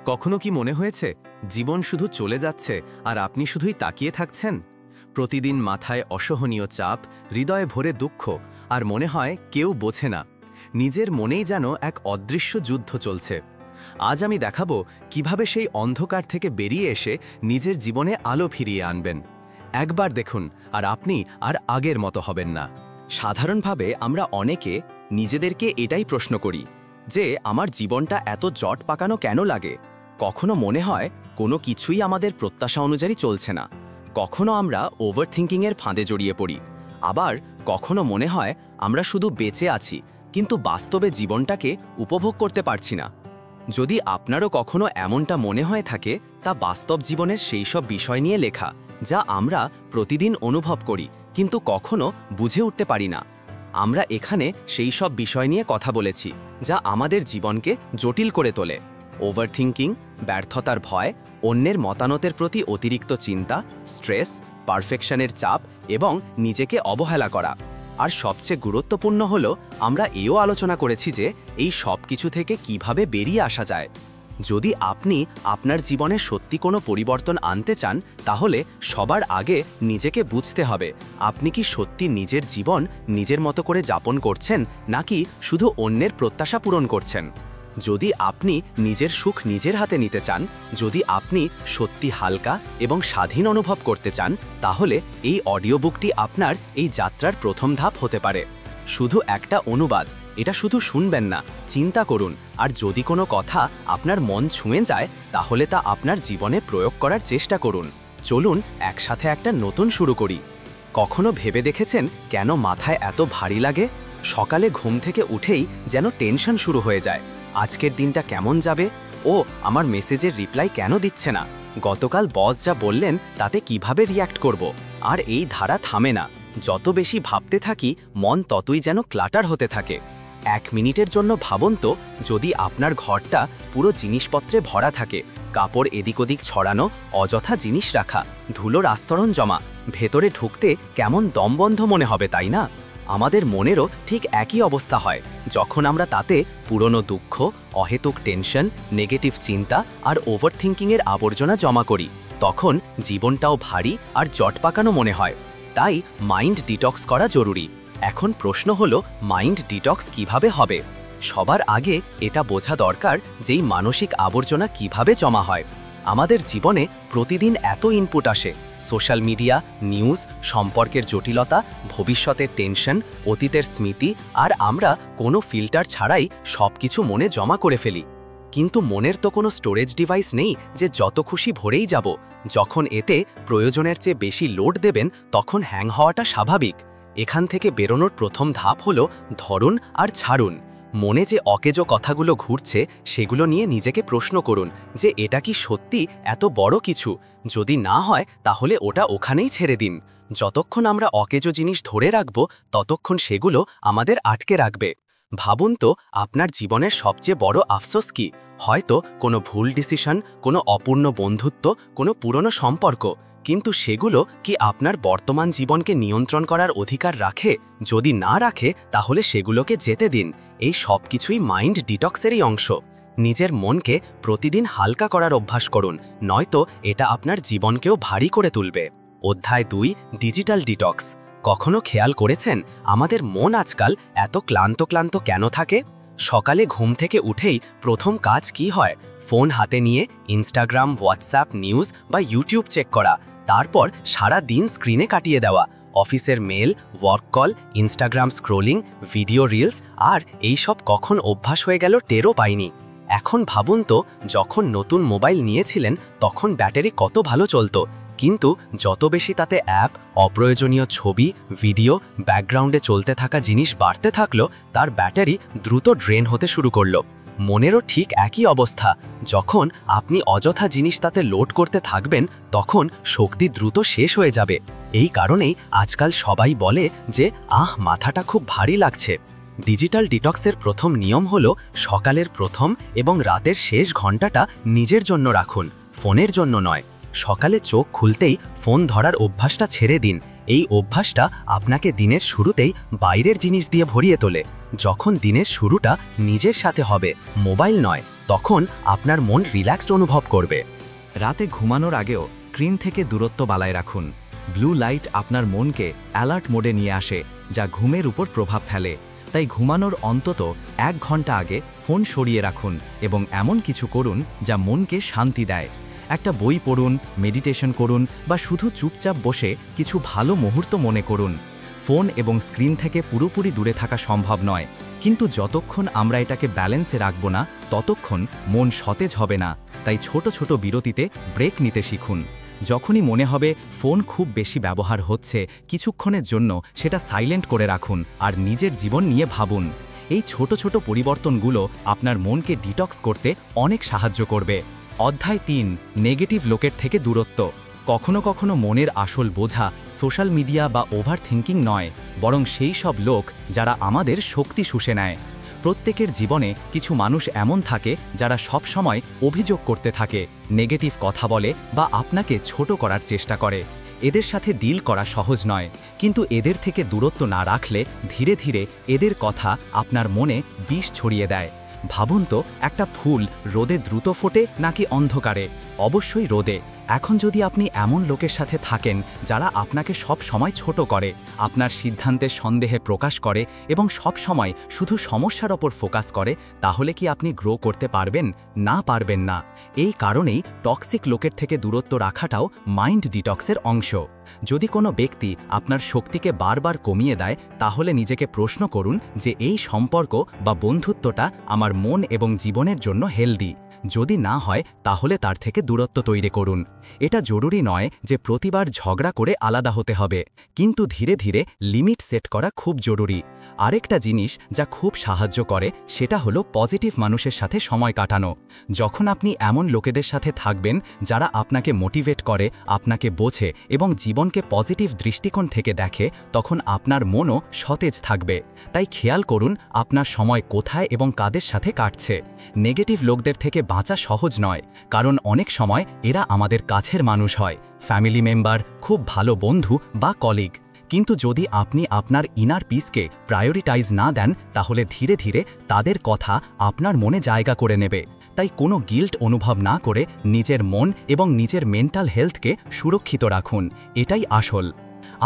কখনো কি মনে হয়েছে জীবন শুধু চলে যাচ্ছে আর আপনি শুধুই তাকিয়ে থাকছেন? প্রতিদিন মাথায় অসহনীয় চাপ, হৃদয়ে ভরে দুঃখ, আর মনে হয় কেউ বোঝে না। নিজের মনেই যেন এক অদৃশ্য যুদ্ধ চলছে। আজ আমি দেখাবো কিভাবে সেই অন্ধকার থেকে বেরিয়ে এসে নিজের জীবনে আলো ফিরিয়ে আনবেন। একবার দেখুন আর আপনি আর আগের মতো হবেন না। সাধারণভাবে আমরা অনেকে নিজেদেরকে এটাই প্রশ্ন করি যে আমার জীবনটা এত জট পাকানো কেন লাগে। কখনো মনে হয় কোনো কিছুই আমাদের প্রত্যাশা অনুযায়ী চলছে না, কখনো আমরা ওভারথিঙ্কিংয়ের ফাঁদে জড়িয়ে পড়ি, আবার কখনো মনে হয় আমরা শুধু বেঁচে আছি কিন্তু বাস্তবে জীবনটাকে উপভোগ করতে পারছি না। যদি আপনারও কখনো এমনটা মনে হয়ে থাকে, তা বাস্তব জীবনের সেই সব বিষয় নিয়ে লেখা যা আমরা প্রতিদিন অনুভব করি কিন্তু কখনো বুঝে উঠতে পারি না। আমরা এখানে সেই সব বিষয় নিয়ে কথা বলেছি যা আমাদের জীবনকে জটিল করে তোলে। ওভারথিঙ্কিং, ব্যর্থতার ভয়, অন্যের মতামতের প্রতি অতিরিক্ত চিন্তা, স্ট্রেস, পারফেকশনের চাপ এবং নিজেকে অবহেলা করা। আর সবচেয়ে গুরুত্বপূর্ণ হলো আমরা এও আলোচনা করেছি যে এই সব কিছু থেকে কিভাবে বেরিয়ে আসা যায়। যদি আপনি আপনার জীবনে সত্যি কোনো পরিবর্তন আনতে চান, তাহলে সবার আগে নিজেকে বুঝতে হবে আপনি কি সত্যি নিজের জীবন নিজের মতো করে যাপন করছেন নাকি শুধু অন্যের প্রত্যাশা পূরণ করছেন। যদি আপনি নিজের সুখ নিজের হাতে নিতে চান, যদি আপনি সত্যি হালকা এবং স্বাধীন অনুভব করতে চান, তাহলে এই অডিও বুকটি আপনার এই যাত্রার প্রথম ধাপ হতে পারে। শুধু একটা অনুবাদ, এটা শুধু শুনবেন না, চিন্তা করুন, আর যদি কোনো কথা আপনার মন ছুঁয়ে যায় তাহলে তা আপনার জীবনে প্রয়োগ করার চেষ্টা করুন। চলুন একসাথে একটা নতুন শুরু করি। কখনো ভেবে দেখেছেন কেন মাথায় এত ভারী লাগে? সকালে ঘুম থেকে উঠেই যেন টেনশন শুরু হয়ে যায়। আজকের দিনটা কেমন যাবে? ও আমার মেসেজের রিপ্লাই কেন দিচ্ছে না? গতকাল বস যা বললেন তাতে কিভাবে রিয়্যাক্ট করব? আর এই ধারা থামে না। যত বেশি ভাবতে থাকি মন ততই যেন ক্লাটার হতে থাকে। 1 মিনিটের জন্য ভাবুন তো, যদি আপনার ঘরটা পুরো জিনিসপত্রে ভরা থাকে, কাপড় এদিক ওদিক ছড়ানো, অযথা জিনিস রাখা, ধুলোর আস্তরণ জমা, ভেতরে ঢুকতে কেমন দমবন্ধ মনে হবে, তাই না? আমাদের মনেরও ঠিক একই অবস্থা হয় যখন আমরা তাতে পুরনো দুঃখ, অহেতুক টেনশন, নেগেটিভ চিন্তা আর ওভারথিঙ্কিংয়ের আবর্জনা জমা করি। তখন জীবনটাও ভারী আর জট পাকানো মনে হয়। তাই মাইন্ড ডিটক্স করা জরুরি। এখন প্রশ্ন হলো, মাইন্ড ডিটক্স কিভাবে হবে? সবার আগে এটা বোঝা দরকার যেই মানসিক আবর্জনা কিভাবে জমা হয়। আমাদের জীবনে প্রতিদিন এত ইনপুট আসে, সোশ্যাল মিডিয়া, নিউজ, সম্পর্কের জটিলতা, ভবিষ্যতের টেনশন, অতীতের স্মৃতি, আর আমরা কোনো ফিল্টার ছাড়াই সব কিছু মনে জমা করে ফেলি। কিন্তু মনের তো কোনো স্টোরেজ ডিভাইস নেই যে যত খুশি ভরেই যাব। যখন এতে প্রয়োজনের চেয়ে বেশি লোড দেবেন তখন হ্যাং হওয়াটা স্বাভাবিক। এখান থেকে বেরোনোর প্রথম ধাপ হলো ধরুন আর ছাড়ুন। মনে যে অকেজো কথাগুলো ঘুরছে সেগুলো নিয়ে নিজেকে প্রশ্ন করুন যে এটা কি সত্যি এত বড় কিছু? যদি না হয় তাহলে ওটা ওখানেই ছেড়ে দিন। যতক্ষণ আমরা অকেজো জিনিস ধরে রাখব ততক্ষণ সেগুলো আমাদের আটকে রাখবে। ভাবুন তো, আপনার জীবনের সবচেয়ে বড় আফসোস কি? হয়তো কোনো ভুল ডিসিশন, কোনো অপূর্ণ বন্ধুত্ব, কোনো পুরনো সম্পর্ক। কিন্তু সেগুলো কি আপনার বর্তমান জীবনকে নিয়ন্ত্রণ করার অধিকার রাখে? যদি না রাখে তাহলে সেগুলোকে যেতে দিন। এই সব কিছুই মাইন্ড ডিটক্সেরই অংশ। নিজের মনকে প্রতিদিন হালকা করার অভ্যাস করুন, নয়তো এটা আপনার জীবনকেও ভারী করে তুলবে। অধ্যায় 2, ডিজিটাল ডিটক্স। কখনো খেয়াল করেছেন আমাদের মন আজকাল এত ক্লান্ত ক্লান্ত কেন থাকে? সকালে ঘুম থেকে উঠেই প্রথম কাজ কি হয়? ফোন হাতে নিয়ে ইনস্টাগ্রাম, হোয়াটসঅ্যাপ, নিউজ বা ইউটিউব চেক করা, তারপর সারা দিন স্ক্রিনে কাটিয়ে দেওয়া। অফিসের mail, work call, Instagram scrolling, video reels, আর এই সব কখন অভ্যাস হয়ে গেল টেরও পাইনি। এখন ভাবুন তো, যখন নতুন মোবাইল নিয়েছিলেন তখন ব্যাটারি কত ভালো চলতো, কিন্তু যত বেশি তাতে অ্যাপ, অপ্রয়োজনীয় ছবি, ভিডিও, ব্যাকগ্রাউন্ডে চলতে থাকা জিনিস বাড়তে থাকলো, তার ব্যাটারি দ্রুত ড্রেন হতে শুরু করলো। মনেরও ঠিক একই অবস্থা। যখন আপনি অযথা জিনিস তাতে লোড করতে থাকবেন তখন শক্তি দ্রুত শেষ হয়ে যাবে। এই কারণেই আজকাল সবাই বলে যে মাথাটা খুব ভারী লাগছে। ডিজিটাল ডিটক্সের প্রথম নিয়ম হলো সকালের প্রথম এবং রাতের শেষ ঘন্টাটা নিজের জন্য রাখুন, ফোনের জন্য নয়। সকালে চোখ খুলতেই ফোন ধরার অভ্যাসটা ছেড়ে দিন। এই অভ্যাসটা আপনাকে দিনের শুরুতেই বাইরের জিনিস দিয়ে ভরিয়ে তোলে। যখন দিনের শুরুটা নিজের সাথে হবে, মোবাইল নয়, তখন আপনার মন রিল্যাক্সড অনুভব করবে। রাতে ঘুমানোর আগেও স্ক্রিন থেকে দূরত্ব বালায় রাখুন। ব্লু লাইট আপনার মনকে অ্যালার্ট মোডে নিয়ে আসে, যা ঘুমের উপর প্রভাব ফেলে। তাই ঘুমানোর অন্তত 1 ঘন্টা আগে ফোন সরিয়ে রাখুন এবং এমন কিছু করুন যা মনকে শান্তি দেয়। একটা বই পড়ুন, মেডিটেশন করুন বা শুধু চুপচাপ বসে কিছু ভালো মুহূর্ত মনে করুন। ফোন এবং স্ক্রিন থেকে পুরোপুরি দূরে থাকা সম্ভব নয়, কিন্তু যতক্ষণ আমরা এটাকে ব্যালেন্সে রাখব না ততক্ষণ মন সতেজ হবে না। তাই ছোট ছোট বিরতিতে ব্রেক নিতে শিখুন। যখনই মনে হবে ফোন খুব বেশি ব্যবহার হচ্ছে, কিছুক্ষণের জন্য সেটা সাইলেন্ট করে রাখুন আর নিজের জীবন নিয়ে ভাবুন। এই ছোট ছোট পরিবর্তনগুলো আপনার মনকে ডিটক্স করতে অনেক সাহায্য করবে। অধ্যায় 3, নেগেটিভ লোকের থেকে দূরত্ব। কখনো কখনো মনের আসল বোঝা সোশ্যাল মিডিয়া বা ওভার থিঙ্কিং নয়, বরং সেই সব লোক যারা আমাদের শক্তি শুষে নেয়। প্রত্যেকের জীবনে কিছু মানুষ এমন থাকে যারা সব সময় অভিযোগ করতে থাকে, নেগেটিভ কথা বলে বা আপনাকে ছোট করার চেষ্টা করে। এদের সাথে ডিল করা সহজ নয়, কিন্তু এদের থেকে দূরত্ব না রাখলে ধীরে ধীরে এদের কথা আপনার মনে বিষ ছড়িয়ে দেয়। ভাবুন তো, একটা ফুল রোদে দ্রুত ফোটে নাকি অন্ধকারে? অবশ্যই রোদে। এখন যদি আপনি এমন লোকের সাথে থাকেন যারা আপনাকে সব সময় ছোট করে, আপনার সিদ্ধান্তের সন্দেহে প্রকাশ করে এবং সব সময় শুধু সমস্যার ওপর ফোকাস করে, তাহলে কি আপনি গ্রো করতে পারবেন? না, পারবেন না। এই কারণেই টক্সিক লোকের থেকে দূরত্ব রাখাটাও মাইন্ড ডিটক্সের অংশ। যদি কোনো ব্যক্তি আপনার শক্তিকে বারবার কমিয়ে দেয়, তাহলে নিজেকে প্রশ্ন করুন যে এই সম্পর্ক বা বন্ধুত্বটা আমার মন এবং জীবনের জন্য হেলদি। যদি না হয় তাহলে তার থেকে দূরত্ব তৈরি করুন। এটা জরুরি নয় যে প্রতিবার ঝগড়া করে আলাদা হতে হবে, কিন্তু ধীরে ধীরে লিমিট সেট করা খুব জরুরি। আরেকটা জিনিস যা খুব সাহায্য করে সেটা হলো পজিটিভ মানুষের সাথে সময় কাটানো। যখন আপনি এমন লোকেদের সাথে থাকবেন যারা আপনাকে মোটিভেট করে, আপনাকে বোঝে এবং জীবনকে পজিটিভ দৃষ্টিকোণ থেকে দেখে, তখন আপনার মনও সতেজ থাকবে। তাই খেয়াল করুন আপনার সময় কোথায় এবং কাদের সাথে কাটছে। নেগেটিভ লোকদের থেকে বাঁচা সহজ নয়, কারণ অনেক সময় এরা আমাদের কাছের মানুষ হয়, ফ্যামিলি মেম্বার, খুব ভালো বন্ধু বা কলিগ। কিন্তু যদি আপনি আপনার ইনার পিসকে প্রায়োরিটাইজ না দেন, তাহলে ধীরে ধীরে তাদের কথা আপনার মনে জায়গা করে নেবে। তাই কোনো গিল্ট অনুভব না করে নিজের মন এবং নিজের মেন্টাল হেলথকে সুরক্ষিত রাখুন। এটাই আসল।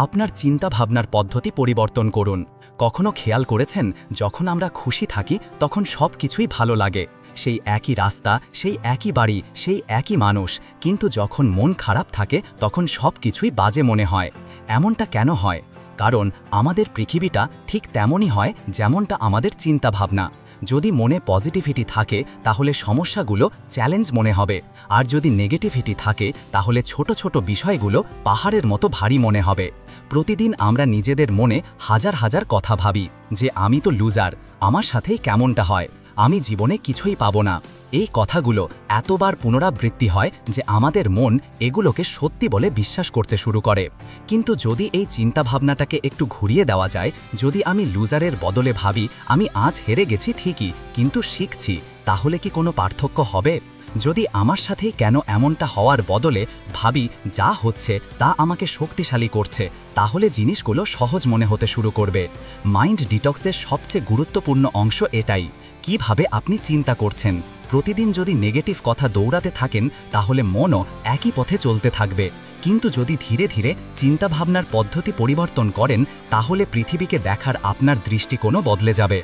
আপনার চিন্তাভাবনার পদ্ধতি পরিবর্তন করুন। কখনো খেয়াল করেছেন, যখন আমরা খুশি থাকি তখন সব কিছুই ভালো লাগে, সেই একই রাস্তা, সেই একই বাড়ি, সেই একই মানুষ। কিন্তু যখন মন খারাপ থাকে তখন সব কিছুই বাজে মনে হয়। এমনটা কেন হয়? কারণ আমাদের পৃথিবীটা ঠিক তেমনই হয় যেমনটা আমাদের চিন্তাভাবনা। যদি মনে পজিটিভিটি থাকে তাহলে সমস্যাগুলো চ্যালেঞ্জ মনে হবে, আর যদি নেগেটিভিটি থাকে তাহলে ছোট ছোট বিষয়গুলো পাহাড়ের মতো ভারী মনে হবে। প্রতিদিন আমরা নিজেদের মনে হাজার হাজার কথা ভাবি যে আমি তো লুজার, আমার সাথেই কেমনটা হয়, আমি জীবনে কিছুই পাবো না। এই কথাগুলো এতবার পুনরাবৃত্তি হয় যে আমাদের মন এগুলোকে সত্যি বলে বিশ্বাস করতে শুরু করে। কিন্তু যদি এই চিন্তাভাবনাটাকে একটু ঘুরিয়ে দেওয়া যায়, যদি আমি লুজারের বদলে ভাবি আমি আজ হেরে গেছি ঠিকই, কিন্তু শিখছি, তাহলে কি কোনো পার্থক্য হবে? যদি আমার সাথেই কেন এমনটা হওয়ার বদলে ভাবি যা হচ্ছে তা আমাকে শক্তিশালী করছে, তাহলে জিনিসগুলো সহজ মনে হতে শুরু করবে। মাইন্ড ডিটক্সের সবচেয়ে গুরুত্বপূর্ণ অংশ এটাই, কিভাবে আপনি চিন্তা করছেন। প্রতিদিন যদি নেগেটিভ কথা দৌড়াতে থাকেন তাহলে মনও একই পথে চলতে থাকবে, কিন্তু যদি ধীরে ধীরে চিন্তাভাবনার পদ্ধতি পরিবর্তন করেন তাহলে পৃথিবীকে দেখার আপনার দৃষ্টিকোণও বদলে যাবে।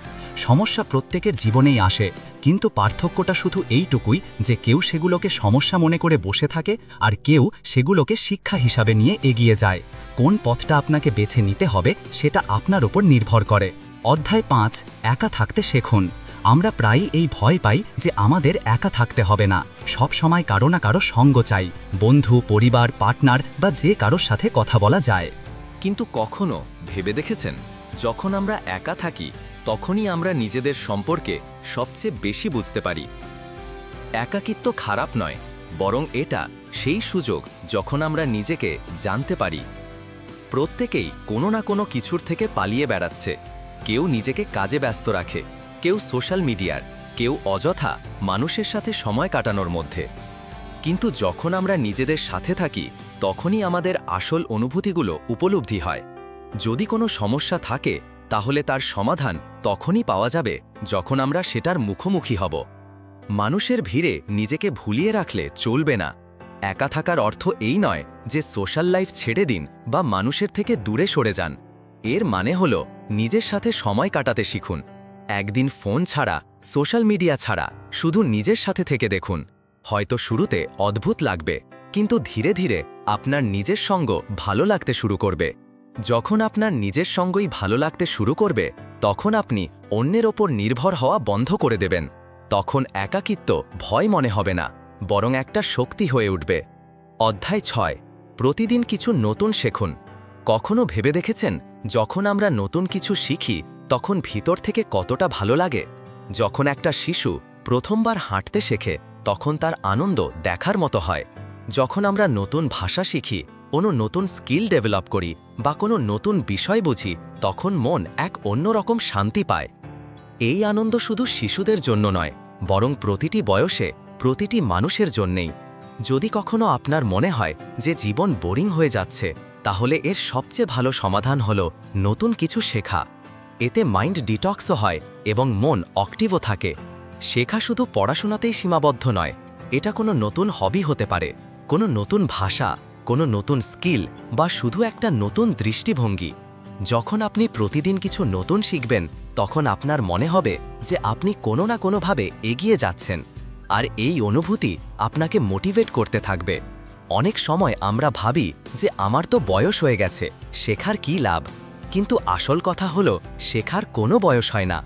সমস্যা প্রত্যেকের জীবনেই আসে, কিন্তু পার্থক্যটা শুধু এইটুকুই যে কেউ সেগুলোকে সমস্যা মনে করে বসে থাকে আর কেউ সেগুলোকে শিক্ষা হিসাবে নিয়ে এগিয়ে যায়। কোন পথটা আপনাকে বেছে নিতে হবে সেটা আপনার উপর নির্ভর করে। অধ্যায় 5, একা থাকতে শেখুন। আমরা প্রায়ই এই ভয় পাই যে আমাদের একা থাকতে হবে না, সব সময় কারো না কারো সঙ্গ চাই, বন্ধু, পরিবার, পার্টনার বা যে কারোর সাথে কথা বলা যায়। কিন্তু কখনো ভেবে দেখেছেন, যখন আমরা একা থাকি তখনই আমরা নিজেদের সম্পর্কে সবচেয়ে বেশি বুঝতে পারি। একাকিত্ব খারাপ নয়, বরং এটা সেই সুযোগ যখন আমরা নিজেকে জানতে পারি। প্রত্যেকেই কোনো না কোনো কিছুর থেকে পালিয়ে বেড়াচ্ছে। কেউ নিজেকে কাজে ব্যস্ত রাখে, কেউ সোশ্যাল মিডিয়ার, কেউ অযথা মানুষের সাথে সময় কাটানোর মধ্যে। কিন্তু যখন আমরা নিজেদের সাথে থাকি তখনই আমাদের আসল অনুভূতিগুলো উপলব্ধি হয়। যদি কোনো সমস্যা থাকে তাহলে তার সমাধান তখনই পাওয়া যাবে যখন আমরা সেটার মুখোমুখি হব। মানুষের ভিড়ে নিজেকে ভুলিয়ে রাখলে চলবে না। একা থাকার অর্থ এই নয় যে সোশ্যাল লাইফ ছেড়ে দিন বা মানুষের থেকে দূরে সরে যান। এর মানে হল নিজের সাথে সময় কাটাতে শিখুন। একদিন ফোন ছাড়া, সোশ্যাল মিডিয়া ছাড়া শুধু নিজের সাথে থেকে দেখুন। হয়তো শুরুতে অদ্ভুত লাগবে, কিন্তু ধীরে ধীরে আপনার নিজের সঙ্গ ভালো লাগতে শুরু করবে। যখন আপনার নিজের সঙ্গই ভালো লাগতে শুরু করবে, তখন আপনি অন্যের ওপর নির্ভর হওয়া বন্ধ করে দেবেন। তখন একাকিত্ব ভয় মনে হবে না, বরং একটা শক্তি হয়ে উঠবে। অধ্যায় 6, প্রতিদিন কিছু নতুন শেখুন। কখনো ভেবে দেখেছেন, যখন আমরা নতুন কিছু শিখি তখন ভিতর থেকে কতটা ভালো লাগে? যখন একটা শিশু প্রথমবার হাঁটতে শেখে তখন তার আনন্দ দেখার মতো হয়। যখন আমরা নতুন ভাষা শিখি, কোনো নতুন স্কিল ডেভেলপ করি বা কোনো নতুন বিষয় বুঝি, তখন মন এক অন্যরকম শান্তি পায়। এই আনন্দ শুধু শিশুদের জন্য নয়, বরং প্রতিটি বয়সে প্রতিটি মানুষের জন্যেই। যদি কখনো আপনার মনে হয় যে জীবন বোরিং হয়ে যাচ্ছে, তাহলে এর সবচেয়ে ভালো সমাধান হলো নতুন কিছু শেখা। এতে মাইন্ড ডিটক্সও হয় এবং মন অ্যাক্টিভও থাকে। শেখা শুধু পড়াশোনাতেই সীমাবদ্ধ নয়, এটা কোনো নতুন হবি হতে পারে, কোনো নতুন ভাষা, কোনো নতুন স্কিল বা শুধু একটা নতুন দৃষ্টিভঙ্গি। যখন আপনি প্রতিদিন কিছু নতুন শিখবেন, তখন আপনার মনে হবে যে আপনি কোনো না কোনোভাবে এগিয়ে যাচ্ছেন, আর এই অনুভূতি আপনাকে মোটিভেট করতে থাকবে। অনেক সময় আমরা ভাবি যে আমার তো বয়স হয়ে গেছে, শেখার কী লাভ? কিন্তু আসল কথা হলো, শেখার কোনো বয়স হয় না।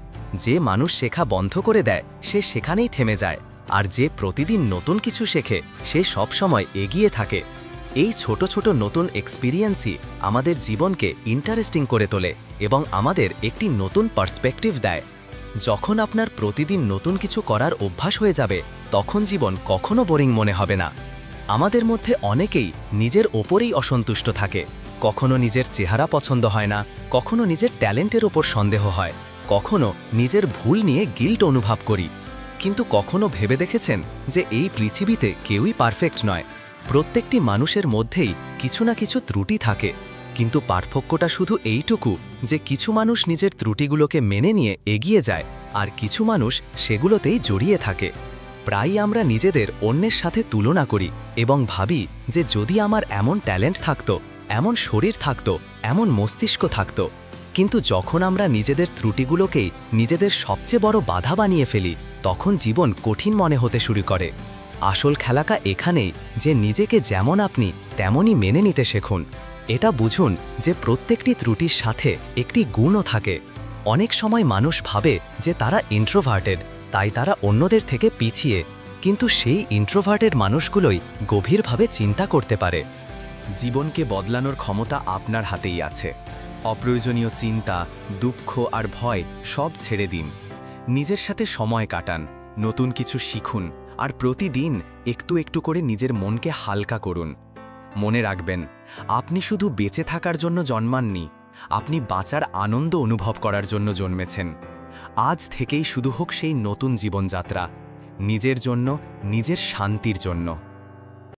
যে মানুষ শেখা বন্ধ করে দেয় সে সেখানেই থেমে যায়, আর যে প্রতিদিন নতুন কিছু শেখে সে সবসময় এগিয়ে থাকে। এই ছোট ছোট নতুন এক্সপিরিয়েন্সই আমাদের জীবনকে ইন্টারেস্টিং করে তোলে এবং আমাদের একটি নতুন পার্সপেক্টিভ দেয়। যখন আপনার প্রতিদিন নতুন কিছু করার অভ্যাস হয়ে যাবে, তখন জীবন কখনো বোরিং মনে হবে না। আমাদের মধ্যে অনেকেই নিজের ওপরেই অসন্তুষ্ট থাকে। কখনো নিজের চেহারা পছন্দ হয় না, কখনো নিজের ট্যালেন্টের ওপর সন্দেহ হয়, কখনো নিজের ভুল নিয়ে গিল্ট অনুভব করি। কিন্তু কখনো ভেবে দেখেছেন যে এই পৃথিবীতে কেউই পারফেক্ট নয়? প্রত্যেকটি মানুষের মধ্যেই কিছু না কিছু ত্রুটি থাকে, কিন্তু পার্থক্যটা শুধু এইটুকু যে কিছু মানুষ নিজের ত্রুটিগুলোকে মেনে নিয়ে এগিয়ে যায়, আর কিছু মানুষ সেগুলোতেই জড়িয়ে থাকে। প্রায়ই আমরা নিজেদের অন্যের সাথে তুলনা করি এবং ভাবি যে যদি আমার এমন ট্যালেন্ট থাকতো, এমন শরীর থাকতো, এমন মস্তিষ্ক থাকতো। কিন্তু যখন আমরা নিজেদের ত্রুটিগুলোকেই নিজেদের সবচেয়ে বড় বাধা বানিয়ে ফেলি, তখন জীবন কঠিন মনে হতে শুরু করে। আসল খেলাটা এখানেই যে নিজেকে যেমন আপনি তেমনই মেনে নিতে শেখুন। এটা বুঝুন যে প্রত্যেকটি ত্রুটির সাথে একটি গুণও থাকে। অনেক সময় মানুষ ভাবে যে তারা ইন্ট্রোভার্টেড, তাই তারা অন্যদের থেকে পিছিয়ে, কিন্তু সেই ইন্ট্রোভার্টেড মানুষগুলোই গভীরভাবে চিন্তা করতে পারে। জীবনকে বদলানোর ক্ষমতা আপনার হাতেই আছে। অপ্রয়োজনীয় চিন্তা, দুঃখ আর ভয় সব ছেড়ে দিন। নিজের সাথে সময় কাটান, নতুন কিছু শিখুন, আর প্রতিদিন একটু একটু করে নিজের মনকে হালকা করুন। মনে রাখবেন, আপনি শুধু বেঁচে থাকার জন্য জন্মাননি, আপনি বাঁচার আনন্দ অনুভব করার জন্য জন্মেছেন। আজ থেকেই শুরু হোক সেই নতুন জীবনযাত্রা, নিজের জন্য, নিজের শান্তির জন্য।